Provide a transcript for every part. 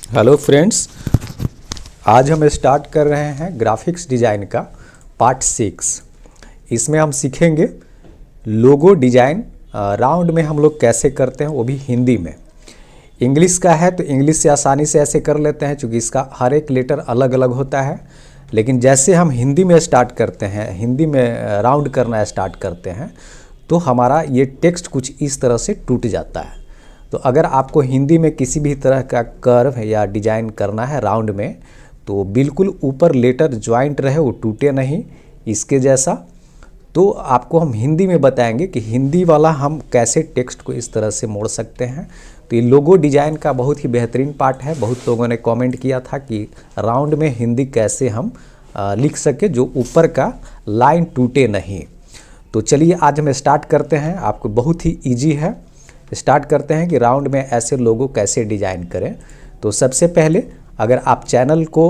Hello friends, आज हम start कर रहे हैं ग्राफिक्स डिज़ाइन का पार्ट 6। इसमें हम सीखेंगे लोगो डिज़ाइन राउंड में हम लोग कैसे करते हैं, वो भी हिंदी में। इंग्लिश का है तो इंग्लिश से आसानी से ऐसे कर लेते हैं क्योंकि इसका हर एक लेटर अलग अलग होता है। लेकिन जैसे हम हिंदी में स्टार्ट करते हैं, हिंदी में राउंड करना स्टार्ट करते हैं तो हमारा ये टेक्स्ट कुछ इस तरह से टूट जाता है। तो अगर आपको हिंदी में किसी भी तरह का कर्व या डिजाइन करना है राउंड में, तो बिल्कुल ऊपर लेटर ज्वाइंट रहे, वो टूटे नहीं इसके जैसा। तो आपको हम हिंदी में बताएंगे कि हिंदी वाला हम कैसे टेक्स्ट को इस तरह से मोड़ सकते हैं। तो ये लोगो डिजाइन का बहुत ही बेहतरीन पार्ट है। बहुत लोगों ने कमेंट किया था कि राउंड में हिंदी कैसे हम लिख सके जो ऊपर का लाइन टूटे नहीं। तो चलिए आज हम स्टार्ट करते हैं। आपको बहुत ही ईजी है। स्टार्ट करते हैं कि राउंड में ऐसे लोगो कैसे डिज़ाइन करें। तो सबसे पहले अगर आप चैनल को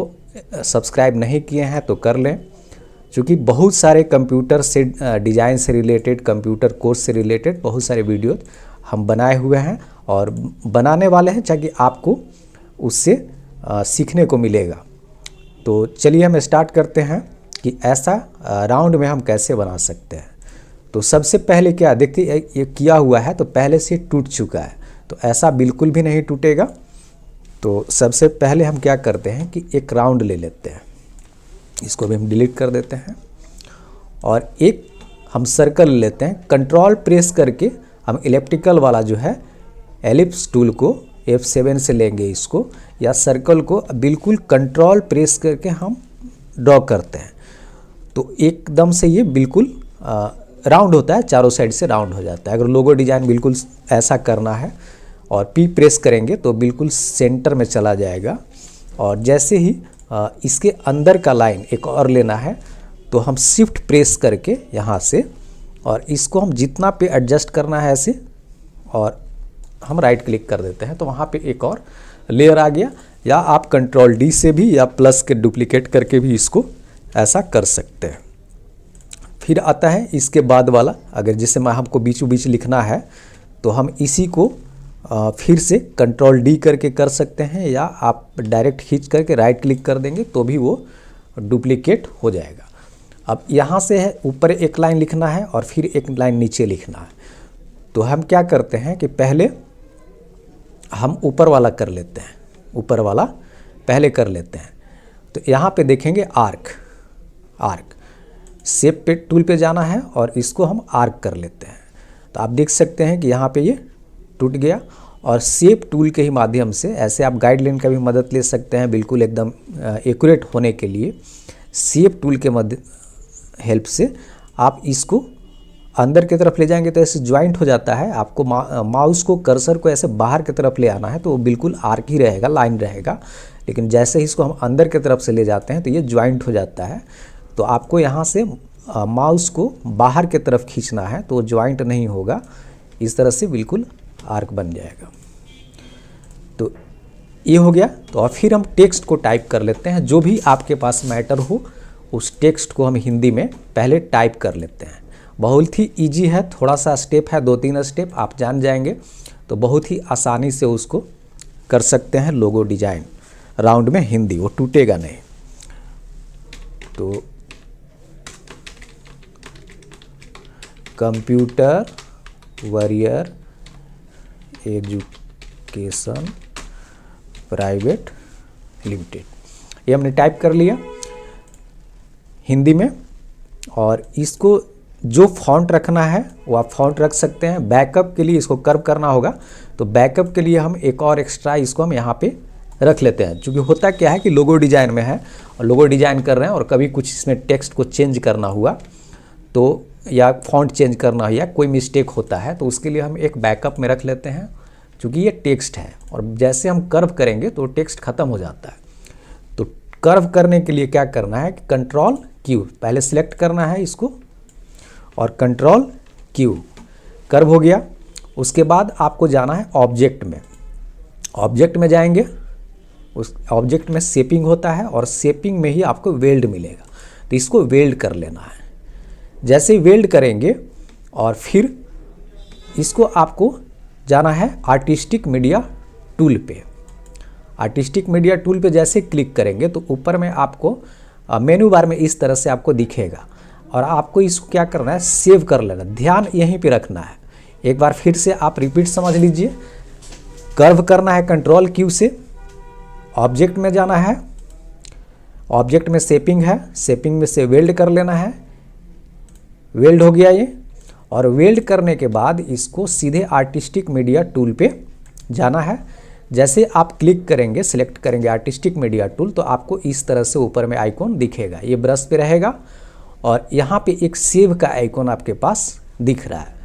सब्सक्राइब नहीं किए हैं तो कर लें, क्योंकि बहुत सारे कंप्यूटर से डिज़ाइन से रिलेटेड, कंप्यूटर कोर्स से रिलेटेड बहुत सारे वीडियो हम बनाए हुए हैं और बनाने वाले हैं, ताकि आपको उससे सीखने को मिलेगा। तो चलिए हम स्टार्ट करते हैं कि ऐसा राउंड में हम कैसे बना सकते हैं। तो सबसे पहले क्या देखिए, ये किया हुआ है तो पहले से टूट चुका है, तो ऐसा बिल्कुल भी नहीं टूटेगा। तो सबसे पहले हम क्या करते हैं कि एक राउंड ले लेते हैं, इसको भी हम डिलीट कर देते हैं और एक हम सर्कल लेते हैं। कंट्रोल प्रेस करके हम इलेप्टिकल वाला जो है एलिप्स टूल को F7 से लेंगे इसको, या सर्कल को बिल्कुल कंट्रोल प्रेस करके हम ड्रॉ करते हैं। तो एकदम से ये बिल्कुल राउंड होता है, चारों साइड से राउंड हो जाता है। अगर लोगो डिज़ाइन बिल्कुल ऐसा करना है और P प्रेस करेंगे तो बिल्कुल सेंटर में चला जाएगा। और जैसे ही इसके अंदर का लाइन एक और लेना है तो हम शिफ्ट प्रेस करके यहाँ से, और इसको हम जितना पे एडजस्ट करना है ऐसे, और हम राइट क्लिक कर देते हैं तो वहाँ पे एक और लेयर आ गया। या आप कंट्रोल D से भी या प्लस के डुप्लीकेट करके भी इसको ऐसा कर सकते हैं। फिर आता है इसके बाद वाला, अगर जिसे मैं हमको बीचों बीच लिखना है तो हम इसी को फिर से कंट्रोल D करके कर सकते हैं, या आप डायरेक्ट खींच करके राइट क्लिक कर देंगे तो भी वो डुप्लीकेट हो जाएगा। अब यहाँ से है ऊपर एक लाइन लिखना है और फिर एक लाइन नीचे लिखना है। तो हम क्या करते हैं कि पहले हम ऊपर वाला कर लेते हैं, ऊपर वाला पहले कर लेते हैं। तो यहाँ पे देखेंगे आर्क शेप पे टूल पे जाना है और इसको हम आर्क कर लेते हैं। तो आप देख सकते हैं कि यहाँ पे ये टूट गया। और शेप टूल के ही माध्यम से ऐसे आप गाइडलाइन का भी मदद ले सकते हैं, बिल्कुल एकदम एक्यूरेट होने के लिए शेप टूल के हेल्प से आप इसको अंदर की तरफ ले जाएंगे तो ऐसे ज्वाइंट हो जाता है। आपको माउस को, कर्सर को ऐसे बाहर की तरफ ले आना है तो वो बिल्कुल आर्क ही रहेगा, लाइन रहेगा। लेकिन जैसे ही इसको हम अंदर की तरफ से ले जाते हैं तो ये ज्वाइंट हो जाता है। तो आपको यहाँ से माउस को बाहर की तरफ खींचना है तो ज्वाइंट नहीं होगा, इस तरह से बिल्कुल आर्क बन जाएगा। तो ये हो गया। तो और फिर हम टेक्स्ट को टाइप कर लेते हैं, जो भी आपके पास मैटर हो उस टेक्स्ट को हम हिंदी में पहले टाइप कर लेते हैं। बहुत ही इजी है, थोड़ा सा स्टेप है, 2-3 स्टेप आप जान जाएंगे तो बहुत ही आसानी से उसको कर सकते हैं। लोगो डिजाइन राउंड में हिंदी, वो टूटेगा नहीं। तो computer warrior education private limited, ये हमने टाइप कर लिया हिंदी में। और इसको जो फॉन्ट रखना है वो आप फॉन्ट रख सकते हैं। बैकअप के लिए इसको कर्व करना होगा, तो बैकअप के लिए हम एक और एक्स्ट्रा इसको हम यहाँ पे रख लेते हैं। क्योंकि होता क्या है कि लोगो डिज़ाइन में है और लोगो डिज़ाइन कर रहे हैं और कभी कुछ इसमें टेक्स्ट को चेंज करना हुआ तो, या फॉन्ट चेंज करना या कोई मिस्टेक होता है, तो उसके लिए हम एक बैकअप में रख लेते हैं। क्योंकि ये टेक्स्ट है और जैसे हम कर्व करेंगे तो टेक्स्ट ख़त्म हो जाता है। तो कर्व करने के लिए क्या करना है कि कंट्रोल Q पहले सिलेक्ट करना है इसको, और कंट्रोल Q कर्व हो गया। उसके बाद आपको जाना है ऑब्जेक्ट में। ऑब्जेक्ट में जाएंगे, उस ऑब्जेक्ट में शेपिंग होता है और शेपिंग में ही आपको वेल्ड मिलेगा, तो इसको वेल्ड कर लेना है। जैसे ही वेल्ड करेंगे और फिर इसको आपको जाना है आर्टिस्टिक मीडिया टूल पे। आर्टिस्टिक मीडिया टूल पे जैसे क्लिक करेंगे तो ऊपर में आपको मेनू बार में इस तरह से आपको दिखेगा और आपको इसको क्या करना है, सेव कर लेना, ध्यान यहीं पे रखना है। एक बार फिर से आप रिपीट समझ लीजिए। कर्व करना है कंट्रोल क्यू से, ऑब्जेक्ट में जाना है, ऑब्जेक्ट में शेपिंग है, शेपिंग में से वेल्ड कर लेना है, वेल्ड हो गया ये। और वेल्ड करने के बाद इसको सीधे आर्टिस्टिक मीडिया टूल पे जाना है। जैसे आप क्लिक करेंगे, सिलेक्ट करेंगे आर्टिस्टिक मीडिया टूल, तो आपको इस तरह से ऊपर में आइकॉन दिखेगा, ये ब्रश पे रहेगा और यहाँ पे एक सेव का आइकॉन आपके पास दिख रहा है।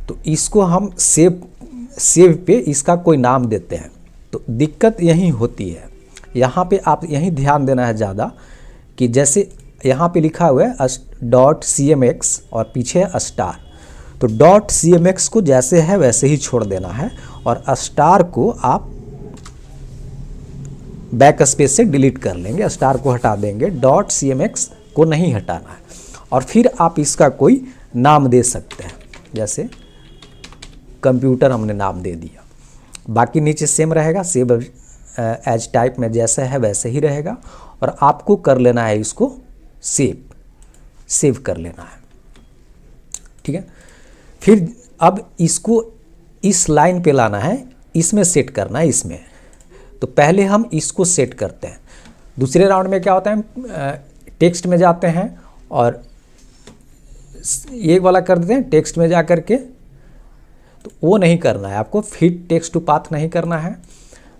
तो इसको हम सेव पे इसका कोई नाम देते हैं। तो दिक्कत यही होती है, यहाँ पे आप यही ध्यान देना है ज़्यादा कि जैसे यहाँ पे लिखा हुआ है .cmx और पीछे है स्टार, तो .cmx को जैसे है वैसे ही छोड़ देना है और स्टार को आप बैक स्पेस से डिलीट कर लेंगे, स्टार को हटा देंगे, .cmx को नहीं हटाना है। और फिर आप इसका कोई नाम दे सकते हैं, जैसे कंप्यूटर हमने नाम दे दिया। बाकी नीचे सेम रहेगा, सेव एज टाइप में जैसा है वैसे ही रहेगा और आपको कर लेना है इसको सेव कर लेना है, ठीक है। फिर अब इसको इस लाइन पे लाना है, इसमें सेट करना है इसमें। तो पहले हम इसको सेट करते हैं। दूसरे राउंड में क्या होता है, टेक्स्ट में जाते हैं और ये वाला कर देते हैं टेक्स्ट में जा कर के, तो वो नहीं करना है आपको, फिट टेक्स्ट टू पाथ नहीं करना है।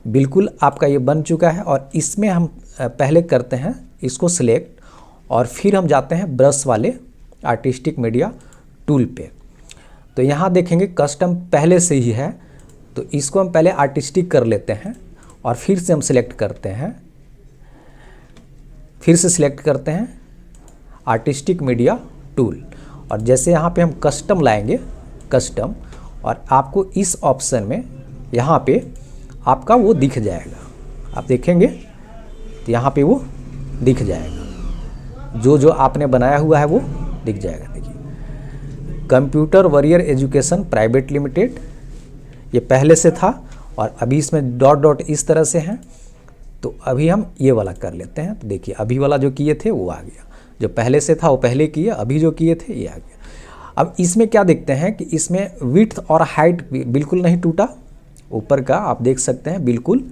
बिल्कुल आपका ये बन चुका है और इसमें हम पहले करते हैं इसको सिलेक्ट और फिर हम जाते हैं ब्रश वाले आर्टिस्टिक मीडिया टूल पे। तो यहाँ देखेंगे कस्टम पहले से ही है, तो इसको हम पहले आर्टिस्टिक कर लेते हैं और फिर से हम सिलेक्ट करते हैं, फिर से सिलेक्ट करते हैं आर्टिस्टिक मीडिया टूल और जैसे यहाँ पे हम कस्टम लाएंगे, कस्टम, और आपको इस ऑप्शन में यहाँ पे आपका वो दिख जाएगा, आप देखेंगे तो यहाँ पे वो दिख जाएगा, जो आपने बनाया हुआ है वो दिख जाएगा। देखिए computer warrior education private limited, ये पहले से था और अभी इसमें डॉट इस तरह से हैं। तो अभी हम ये वाला कर लेते हैं। तो देखिए अभी वाला जो किए थे वो आ गया, जो पहले से था वो पहले किए, अभी जो किए थे ये आ गया। अब इसमें क्या देखते हैं कि इसमें विड्थ और हाइट बिल्कुल नहीं टूटा, ऊपर का आप देख सकते हैं बिल्कुल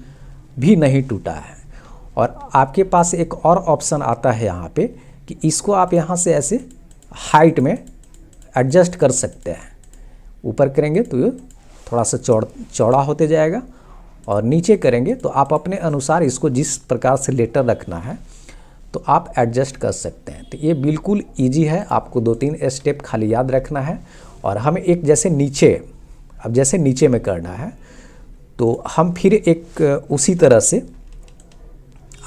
भी नहीं टूटा है। और आपके पास एक और ऑप्शन आता है यहाँ पे कि इसको आप यहाँ से ऐसे हाइट में एडजस्ट कर सकते हैं। ऊपर करेंगे तो ये थोड़ा सा चौड़ा होते जाएगा और नीचे करेंगे तो आप अपने अनुसार इसको जिस प्रकार से लेटर रखना है तो आप एडजस्ट कर सकते हैं। तो ये बिल्कुल इजी है, आपको 2-3 स्टेप खाली याद रखना है। और हमें एक जैसे नीचे, अब जैसे नीचे में करना है तो हम फिर एक उसी तरह से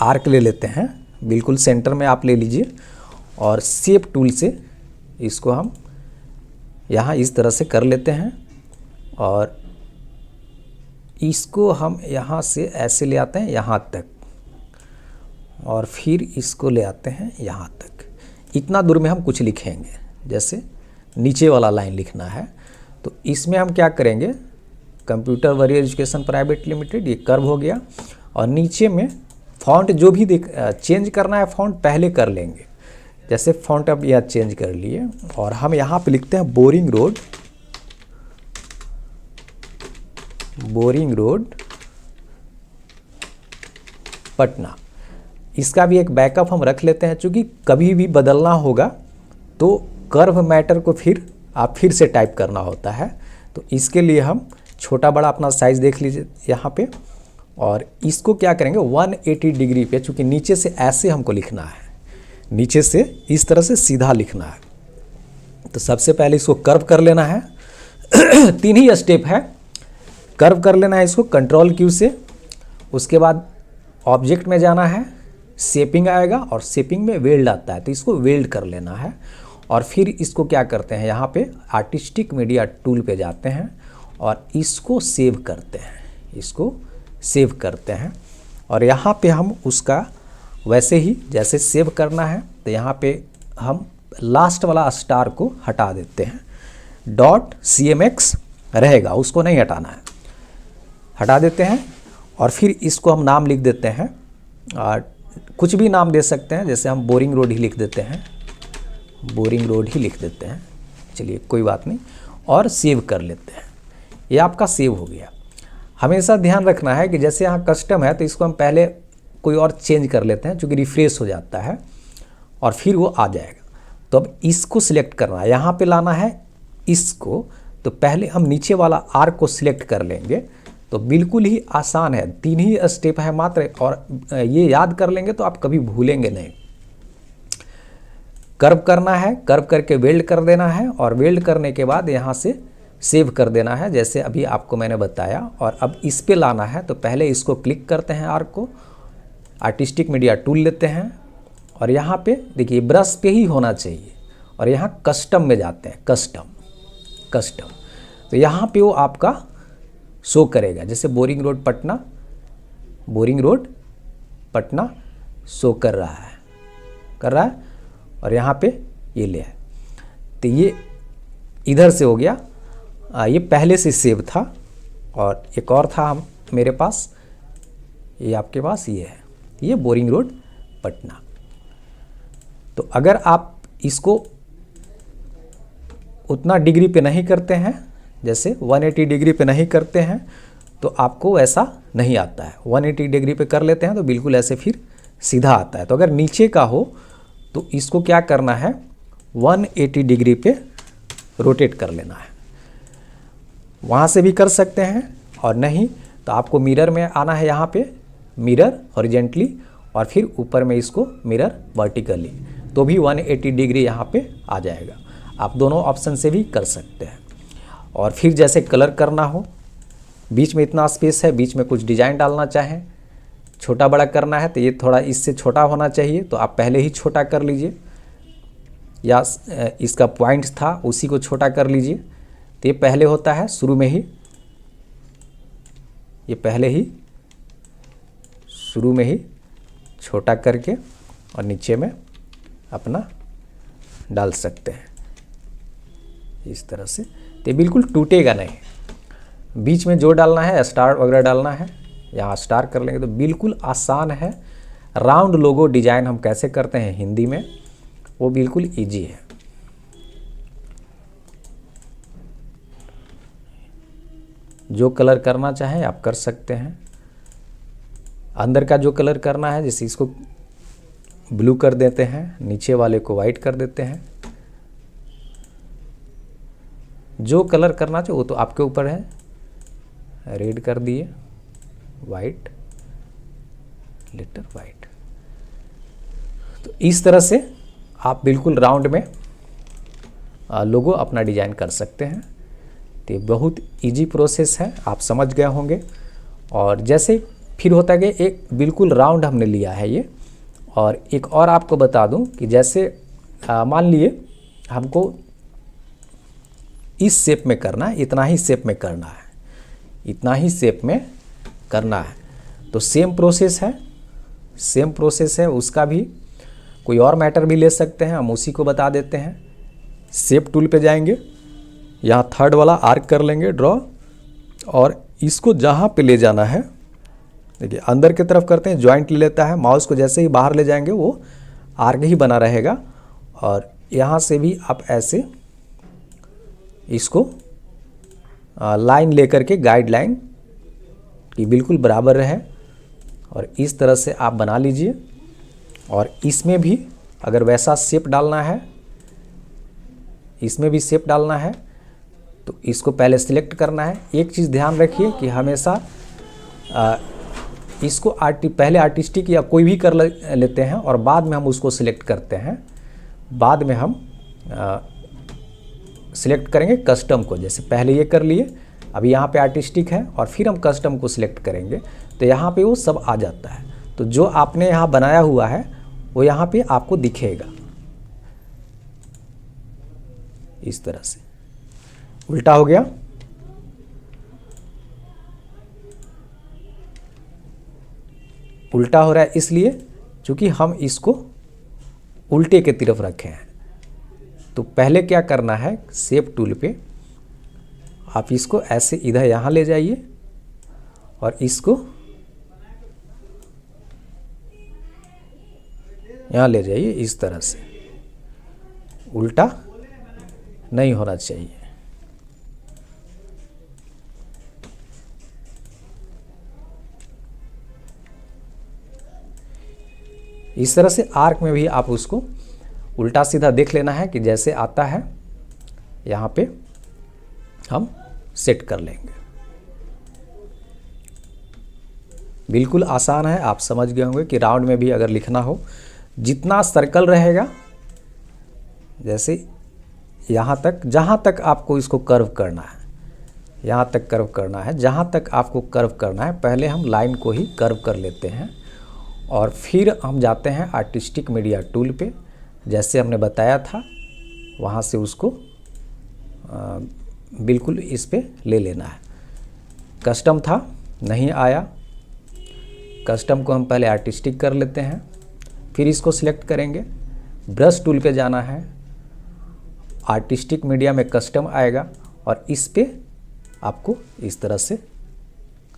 आर्क ले लेते हैं, बिल्कुल सेंटर में आप ले लीजिए और शेप टूल से इसको हम यहाँ इस तरह से कर लेते हैं और इसको हम यहाँ से ऐसे ले आते हैं यहाँ तक और फिर इसको ले आते हैं यहाँ तक। इतना दूर में हम कुछ लिखेंगे, जैसे नीचे वाला लाइन लिखना है तो इसमें हम क्या करेंगे, computer warrior education private limited, ये कर्व हो गया और नीचे में फॉन्ट जो भी चेंज करना है फॉन्ट पहले कर लेंगे। जैसे फॉन्ट अब यह चेंज कर लिए और हम यहाँ पे लिखते हैं बोरिंग रोड पटना। इसका भी एक बैकअप हम रख लेते हैं, चूँकि कभी भी बदलना होगा तो कर्व मैटर को फिर से टाइप करना होता है। तो इसके लिए हम छोटा बड़ा अपना साइज़ देख लीजिए यहाँ पे और इसको क्या करेंगे 180 डिग्री पे, चूँकि नीचे से ऐसे हमको लिखना है, नीचे से इस तरह से सीधा लिखना है। तो सबसे पहले इसको कर्व कर लेना है 3 ही स्टेप है, कर्व कर लेना है इसको कंट्रोल क्यू से। उसके बाद ऑब्जेक्ट में जाना है, शेपिंग आएगा और शेपिंग में वेल्ड आता है तो इसको वेल्ड कर लेना है। और फिर इसको क्या करते हैं, यहाँ पे आर्टिस्टिक मीडिया टूल पे जाते हैं और इसको सेव करते हैं और यहाँ पे हम उसका वैसे ही जैसे सेव करना है तो यहाँ पे हम लास्ट वाला स्टार को हटा देते हैं, .cmx रहेगा उसको नहीं हटाना है, हटा देते हैं और फिर इसको हम नाम लिख देते हैं, कुछ भी नाम दे सकते हैं, जैसे हम बोरिंग रोड ही लिख देते हैं, बोरिंग रोड ही लिख देते हैं, चलिए कोई बात नहीं, और सेव कर लेते हैं। ये आपका सेव हो गया। हमेशा ध्यान रखना है कि जैसे यहाँ कस्टम है तो इसको हम पहले कोई और चेंज कर लेते हैं, चूँकि रिफ्रेश हो जाता है और फिर वो आ जाएगा। तो अब इसको सिलेक्ट करना है, यहाँ पे लाना है इसको, तो पहले हम नीचे वाला आर को सिलेक्ट कर लेंगे। तो बिल्कुल ही आसान है, 3 ही स्टेप है मात्र, और ये याद कर लेंगे तो आप कभी भूलेंगे नहीं। कर्व करना है, कर्व करके वेल्ड कर देना है, और वेल्ड करने के बाद यहाँ से सेव कर देना है, जैसे अभी आपको मैंने बताया। और अब इस पे लाना है, तो पहले इसको क्लिक करते हैं, आर्क को, आर्टिस्टिक मीडिया टूल लेते हैं, और यहाँ पे देखिए ब्रश पे ही होना चाहिए, और यहाँ कस्टम में जाते हैं, कस्टम। तो यहाँ पे वो आपका शो करेगा, जैसे बोरिंग रोड पटना शो कर रहा है, और यहाँ पे ये ले है। तो ये इधर से हो गया, ये पहले से सेव था, और एक और था मेरे पास, ये आपके पास ये है, ये बोरिंग रोड पटना। तो अगर आप इसको उतना डिग्री पे नहीं करते हैं, जैसे 180 डिग्री पे नहीं करते हैं, तो आपको ऐसा नहीं आता है। 180 डिग्री पे कर लेते हैं तो बिल्कुल ऐसे फिर सीधा आता है। तो अगर नीचे का हो तो इसको क्या करना है, 180 डिग्री पे रोटेट कर लेना है। वहाँ से भी कर सकते हैं, और नहीं तो आपको मिरर में आना है, यहाँ पे मिरर हॉरिजेंटली, और फिर ऊपर में इसको मिरर वर्टिकली, तो भी 180 डिग्री यहाँ पे आ जाएगा। आप दोनों ऑप्शन से भी कर सकते हैं। और फिर जैसे कलर करना हो, बीच में इतना स्पेस है, बीच में कुछ डिज़ाइन डालना चाहें, छोटा बड़ा करना है तो ये थोड़ा इससे छोटा होना चाहिए, तो आप पहले ही छोटा कर लीजिए, या इसका पॉइंट्स था उसी को छोटा कर लीजिए। तो ये पहले होता है शुरू में ही, ये पहले ही शुरू में ही छोटा करके और नीचे में अपना डाल सकते हैं इस तरह से। तो ये बिल्कुल टूटेगा नहीं। बीच में जो डालना है, स्टार वगैरह डालना है, यहाँ स्टार कर लेंगे तो बिल्कुल आसान है। राउंड लोगो डिजाइन हम कैसे करते हैं हिंदी में, वो बिल्कुल इजी है। जो कलर करना चाहें आप कर सकते हैं। अंदर का जो कलर करना है, जैसे इसको ब्लू कर देते हैं, नीचे वाले को वाइट कर देते हैं। जो कलर करना चाहिए वो तो आपके ऊपर है। रेड कर दिए, वाइट, लेटर वाइट। तो इस तरह से आप बिल्कुल राउंड में लोगो अपना डिजाइन कर सकते हैं। तो ये बहुत इजी प्रोसेस है, आप समझ गए होंगे। और जैसे फिर होता है कि एक बिल्कुल राउंड हमने लिया है ये। और एक और आपको बता दूं कि जैसे मान लिए हमको इस शेप में करना है, इतना ही शेप में करना है, इतना ही शेप में करना है, तो सेम प्रोसेस है। उसका भी कोई और मैटर भी ले सकते हैं, हम उसी को बता देते हैं। शेप टूल पे जाएंगे, यहाँ थर्ड वाला आर्क कर लेंगे ड्रॉ, और इसको जहाँ पे ले जाना है, देखिए अंदर की तरफ करते हैं, जॉइंट ले लेता है, माउस को जैसे ही बाहर ले जाएंगे वो आर्क ही बना रहेगा। और यहाँ से भी आप ऐसे इसको लाइन लेकर के गाइडलाइन की बिल्कुल बराबर रहे, और इस तरह से आप बना लीजिए। और इसमें भी अगर वैसा शेप डालना है, इसमें भी शेप डालना है, तो इसको पहले सिलेक्ट करना है। एक चीज़ ध्यान रखिए कि हमेशा इसको पहले आर्टिस्टिक या कोई भी कर लेते हैं, और बाद में हम उसको सिलेक्ट करते हैं। बाद में हम सिलेक्ट करेंगे कस्टम को, जैसे पहले ये कर लिए, अभी यहाँ पे आर्टिस्टिक है, और फिर हम कस्टम को सिलेक्ट करेंगे, तो यहाँ पे वो सब आ जाता है। तो जो आपने यहाँ बनाया हुआ है वो यहाँ पे आपको दिखेगा इस तरह से। उल्टा हो गया, उल्टा हो रहा है इसलिए क्योंकि हम इसको उल्टे के तरफ रखे हैं। तो पहले क्या करना है, शेप टूल पे आप इसको ऐसे इधर यहाँ ले जाइए, और इसको यहाँ ले जाइए, इस तरह से, उल्टा नहीं होना चाहिए। इस तरह से आर्क में भी आप उसको उल्टा सीधा देख लेना है कि जैसे आता है यहाँ पे हम सेट कर लेंगे। बिल्कुल आसान है, आप समझ गए होंगे कि राउंड में भी अगर लिखना हो, जितना सर्कल रहेगा, जैसे यहाँ तक, जहाँ तक आपको इसको कर्व करना है, यहाँ तक कर्व करना है, जहाँ तक आपको कर्व करना है, पहले हम लाइन को ही कर्व कर लेते हैं और फिर हम जाते हैं आर्टिस्टिक मीडिया टूल पे। जैसे हमने बताया था वहाँ से उसको बिल्कुल इस पे ले लेना है। कस्टम था, नहीं आया, कस्टम को हम पहले आर्टिस्टिक कर लेते हैं, फिर इसको सिलेक्ट करेंगे, ब्रश टूल पे जाना है, आर्टिस्टिक मीडिया में कस्टम आएगा और इस पे आपको इस तरह से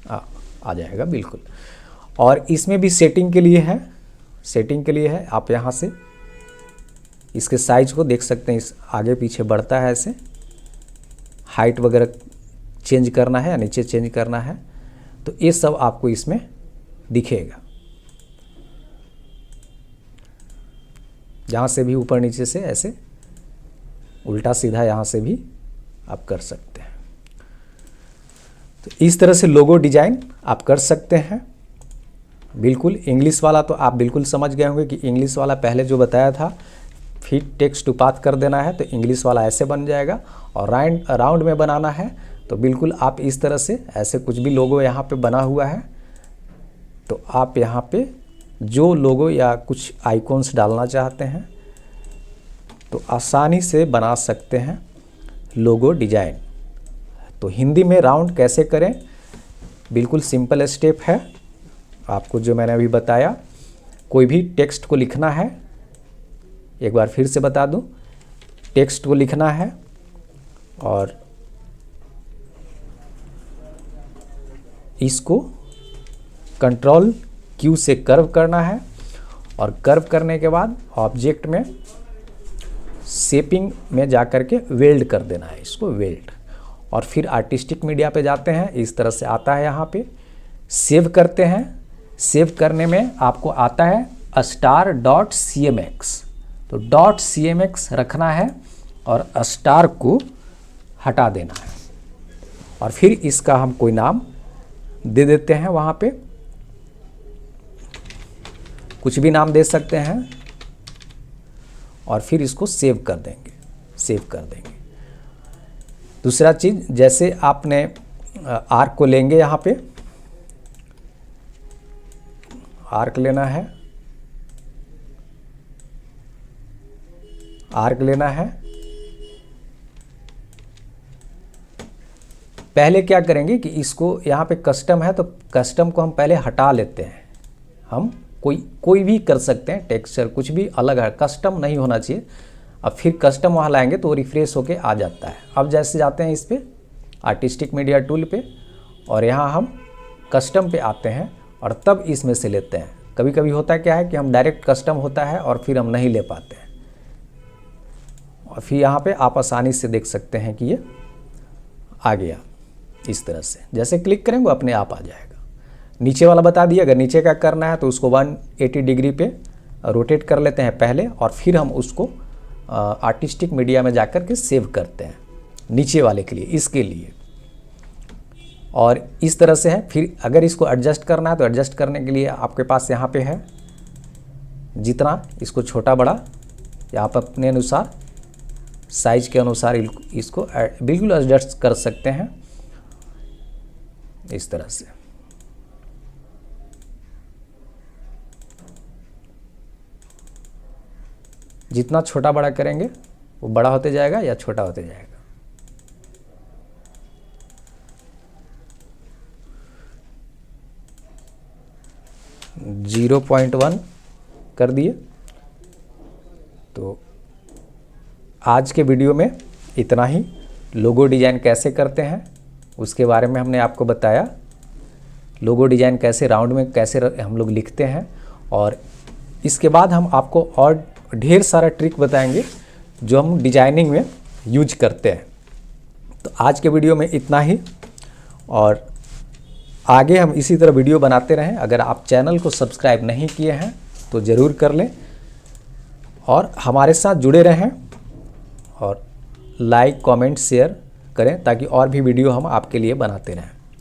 आ जाएगा बिल्कुल। और इसमें भी सेटिंग के लिए है, सेटिंग के लिए है, आप यहाँ से इसके साइज को देख सकते हैं, इस आगे पीछे बढ़ता है, ऐसे हाइट वगैरह चेंज करना है या नीचे चेंज करना है, तो ये सब आपको इसमें दिखेगा। यहाँ से भी ऊपर नीचे से ऐसे उल्टा सीधा यहाँ से भी आप कर सकते हैं। तो इस तरह से लोगो डिजाइन आप कर सकते हैं। बिल्कुल इंग्लिश वाला तो आप बिल्कुल समझ गए होंगे कि इंग्लिश वाला पहले जो बताया था, फिट टेक्स्ट टू पाथ कर देना है तो इंग्लिश वाला ऐसे बन जाएगा। और राउंड में बनाना है तो बिल्कुल आप इस तरह से ऐसे कुछ भी लोगो यहाँ पे बना हुआ है तो आप यहाँ पे जो लोगो या कुछ आइकॉन्स डालना चाहते हैं तो आसानी से बना सकते हैं लोगो डिजाइन। तो हिंदी में राउंड कैसे करें, बिल्कुल सिंपल स्टेप है आपको जो मैंने अभी बताया। कोई भी टेक्स्ट को लिखना है, एक बार फिर से बता दूं, टेक्स्ट को लिखना है और इसको कंट्रोल क्यू से कर्व करना है और कर्व करने के बाद ऑब्जेक्ट में शेपिंग में जाकर के वेल्ड कर देना है, इसको वेल्ड। और फिर आर्टिस्टिक मीडिया पे जाते हैं, इस तरह से आता है, यहाँ पे सेव करते हैं। सेव करने में आपको आता है star.cmx, तो .cmx रखना है और स्टार को हटा देना है और फिर इसका हम कोई नाम दे देते हैं, वहाँ पे कुछ भी नाम दे सकते हैं और फिर इसको सेव कर देंगे, सेव कर देंगे। दूसरा चीज़, जैसे आपने आर्क को लेंगे, यहाँ पे आर्क लेना है, आर्क लेना है। पहले क्या करेंगे कि इसको यहाँ पे कस्टम है तो कस्टम को हम पहले हटा लेते हैं। हम कोई भी कर सकते हैं, टेक्सचर कुछ भी अलग है, कस्टम नहीं होना चाहिए। अब फिर कस्टम वहाँ लाएंगे तो रिफ्रेश होके आ जाता है। अब जैसे जाते हैं इस पे आर्टिस्टिक मीडिया टूल पे और यहाँ हम कस्टम पे आते हैं और तब इसमें से लेते हैं। कभी कभी होता क्या है कि हम डायरेक्ट कस्टम होता है और फिर हम नहीं ले पाते हैं और फिर यहाँ पे आप आसानी से देख सकते हैं कि ये आ गया। इस तरह से जैसे क्लिक करेंगे अपने आप आ जाएगा। नीचे वाला बता दिया, अगर नीचे का करना है तो उसको 180 डिग्री पे रोटेट कर लेते हैं पहले और फिर हम उसको आर्टिस्टिक मीडिया में जाकर के सेव करते हैं नीचे वाले के लिए, इसके लिए। और इस तरह से है। फिर अगर इसको एडजस्ट करना है तो एडजस्ट करने के लिए आपके पास यहाँ पे है, जितना इसको छोटा बड़ा या आप अपने अनुसार साइज के अनुसार इसको बिल्कुल एडजस्ट कर सकते हैं इस तरह से। जितना छोटा बड़ा करेंगे वो बड़ा होते जाएगा या छोटा होते जाएगा। जीरो 0.1 कर दिए। तो आज के वीडियो में इतना ही। लोगो डिज़ाइन कैसे करते हैं उसके बारे में हमने आपको बताया। लोगो डिज़ाइन कैसे राउंड में कैसे हम लोग लिखते हैं और इसके बाद हम आपको और ढेर सारा ट्रिक बताएंगे जो हम डिजाइनिंग में यूज करते हैं। तो आज के वीडियो में इतना ही, और आगे हम इसी तरह वीडियो बनाते रहें। अगर आप चैनल को सब्सक्राइब नहीं किए हैं तो ज़रूर कर लें और हमारे साथ जुड़े रहें, और लाइक कमेंट शेयर करें ताकि और भी वीडियो हम आपके लिए बनाते रहें।